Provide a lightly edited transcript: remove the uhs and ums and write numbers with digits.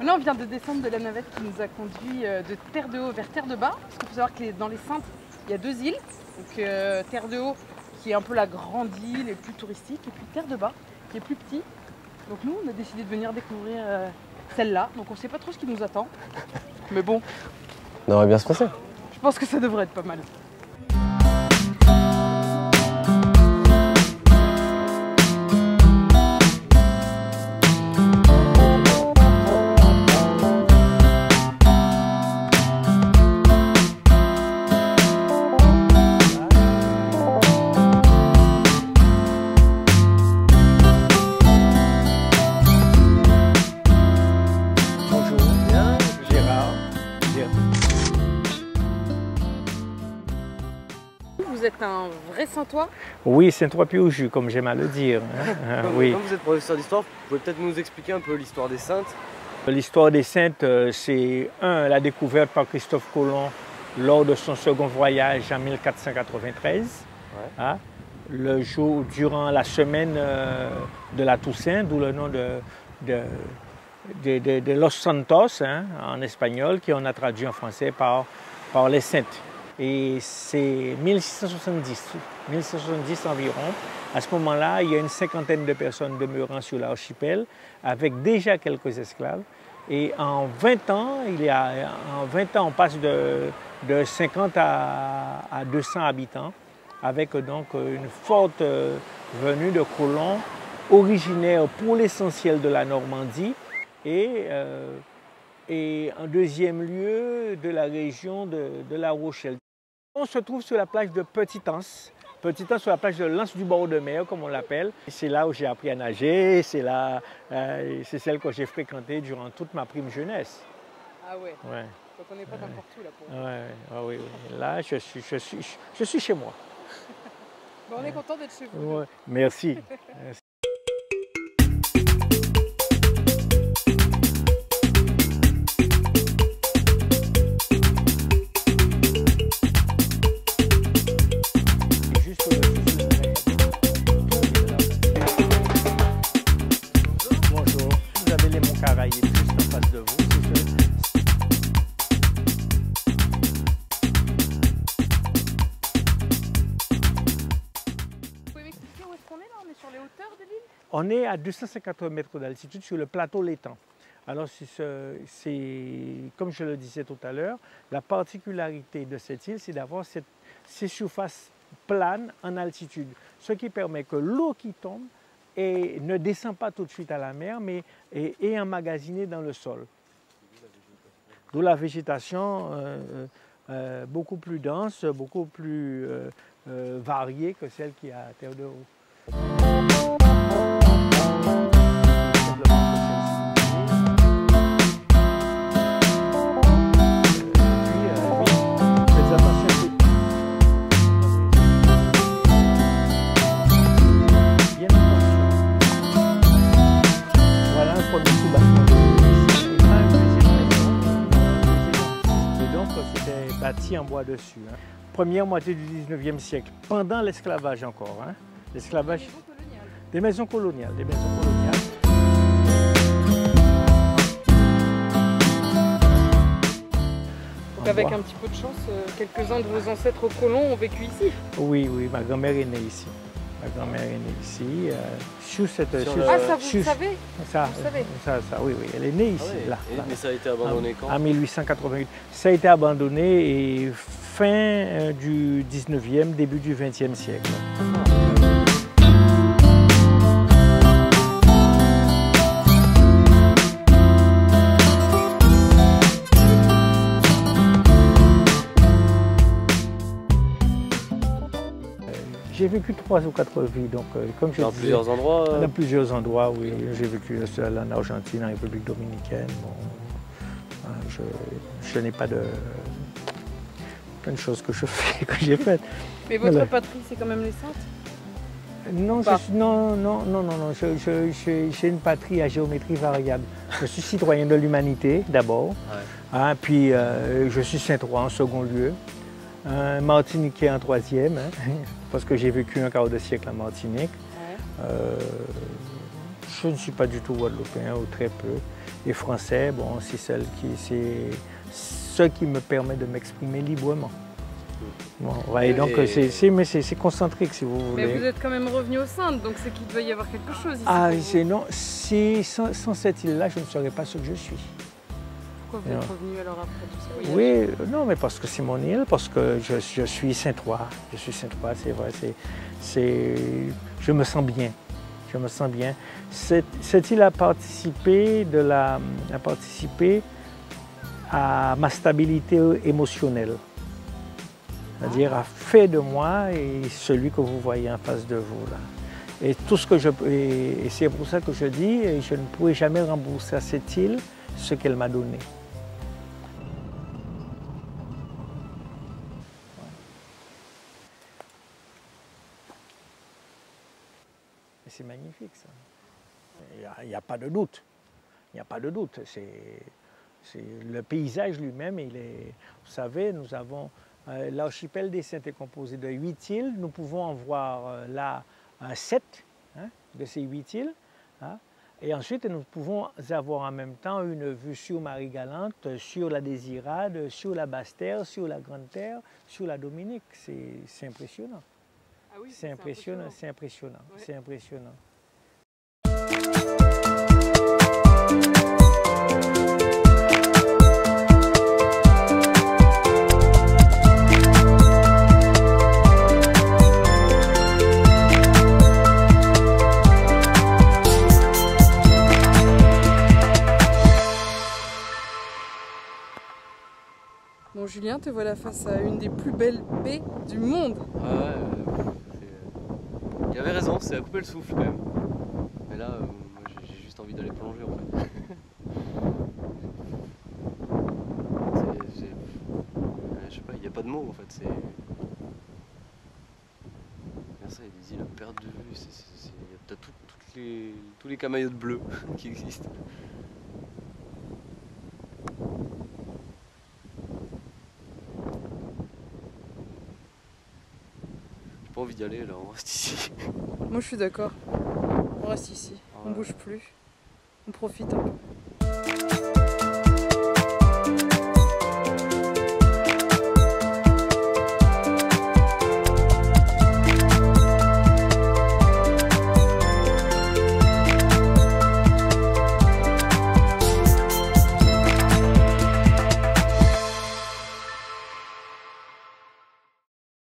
Là, on vient de descendre de la navette qui nous a conduit de Terre de Haut vers Terre de Bas. Parce qu'il faut savoir que dans les Saintes, il y a 2 îles. Donc Terre de Haut, qui est un peu la grande île et plus touristique, et puis Terre de Bas, qui est plus petit. Donc nous, on a décidé de venir découvrir celle-là. Donc on ne sait pas trop ce qui nous attend. Mais bon, Ça devrait bien se passer. je pense que ça devrait être pas mal. Vous êtes un vrai Saintois? Oui, Saint-Ouen puis au jus, comme j'aime à le dire. Hein. Oui. Comme vous êtes professeur d'histoire, vous pouvez peut-être nous expliquer un peu l'histoire des Saintes. L'histoire des Saintes, c'est la découverte par Christophe Colomb lors de son second voyage en 1493. Ouais. Hein, le jour, durant la semaine de la Toussaint, d'où le nom de Los Santos, hein, en espagnol, qu'on a traduit en français par les Saintes. Et c'est 1670 environ. À ce moment-là, il y a une cinquantaine de personnes demeurant sur l'archipel, avec déjà quelques esclaves. Et en 20 ans, on passe de 50 à 200 habitants, avec donc une forte venue de colons originaires pour l'essentiel de la Normandie et en deuxième lieu de la région de La Rochelle. On se trouve sur la plage de Petit-Anse, sur la plage de l'Anse du bord de mer, comme on l'appelle. C'est là où j'ai appris à nager, c'est celle que j'ai fréquentée durant toute ma prime jeunesse. Ah ouais, Ouais. donc on n'est pas n'importe où là pour vous. Ouais, ah oui, oui. Là, je suis chez moi. Bon, on est content d'être chez vous. Ouais. Merci. Merci. Bonjour, vous avez les Monts Caraïbes juste en face de vous. Vous pouvez m'expliquer où est-ce qu'on est là? On est sur les hauteurs de l'île? On est à 250 mètres d'altitude sur le plateau L'Étang. Alors, comme je le disais tout à l'heure, la particularité de cette île, c'est d'avoir ces surfaces planes en altitude, ce qui permet que l'eau qui tombe ne descend pas tout de suite à la mer, mais est emmagasinée dans le sol. D'où la végétation beaucoup plus dense, beaucoup plus variée que celle qui est à Terre de Haut. Bâti en bois dessus. Hein. Première moitié du 19e siècle, pendant l'esclavage encore. Hein. L'esclavage. Des maisons coloniales. Des maisons coloniales. Donc avec un petit peu de chance, quelques-uns de vos ancêtres colons ont vécu ici? Oui, oui, ma grand-mère est née ici. Ma grand-mère est née ici. Sous cette, ça, vous le savez? Ça, vous savez? Ça, oui, oui, elle est née ici. Ah oui. Là. Mais ça a été abandonné quand? En 1888. Ça a été abandonné et fin du 19e, début du 20e siècle. J'ai vécu 3 ou 4 vies, donc comme je Dans disais, plusieurs endroits dans plusieurs endroits, oui. J'ai vécu en Argentine, en République dominicaine. Bon, je n'ai pas de plein de choses que je fais, que j'ai faites. Mais votre patrie, c'est quand même les Saintes? Non, j'ai une patrie à géométrie variable. Je suis citoyen de l'humanité d'abord, hein, puis je suis Saint-Ouen en second lieu. Martiniquais en troisième, hein, parce que j'ai vécu un quart de siècle en Martinique. Ouais. je ne suis pas du tout guadeloupéen, ou très peu. Et français, bon, c'est ce qui me permet de m'exprimer librement. Bon, ouais, donc c'est concentrique si vous voulez. Mais vous êtes quand même revenu aux Saintes, donc c'est qu'il doit y avoir quelque chose ici. Ah, non, sans cette île-là, je ne serais pas ce que je suis. Pourquoi vous êtes revenu alors après tout ce voyage? Oui, non, mais parce que c'est mon île, parce que je suis Saint-Ouen. Je suis Saint-Ouen, c'est vrai. Je me sens bien. Je me sens bien. Cette île a participé à ma stabilité émotionnelle. C'est-à-dire a fait de moi et celui que vous voyez en face de vous là. Et tout ce que et c'est pour ça que je dis, je ne pourrai jamais rembourser à cette île ce qu'elle m'a donné. C'est magnifique ça. Il n'y a pas de doute. Il n'y a pas de doute. Le paysage lui-même, vous savez, nous avons l'archipel des Saintes est composé de 8 îles. Nous pouvons en voir là 7 de ces 8 îles. Hein. Et ensuite, nous pouvons avoir en même temps une vue sur Marie-Galante, sur la Désirade, sur la Basse-Terre, sur la Grande-Terre, sur la Dominique. C'est impressionnant. Ah oui, c'est impressionnant, c'est impressionnant, ouais. C'est impressionnant. Bon, Julien, te voilà face à une des plus belles baies du monde. Il avait raison, c'est à couper le souffle quand même. Mais là, moi j'ai juste envie d'aller plonger en fait. Je sais pas, il n'y a pas de mots en fait. Regarde ça, il y a des îles à perte de vue. T'as tous les camaïotes bleus qui existent. J'ai pas envie d'y aller là, on reste ici. Moi je suis d'accord. On reste ici, on bouge plus, on profite un peu.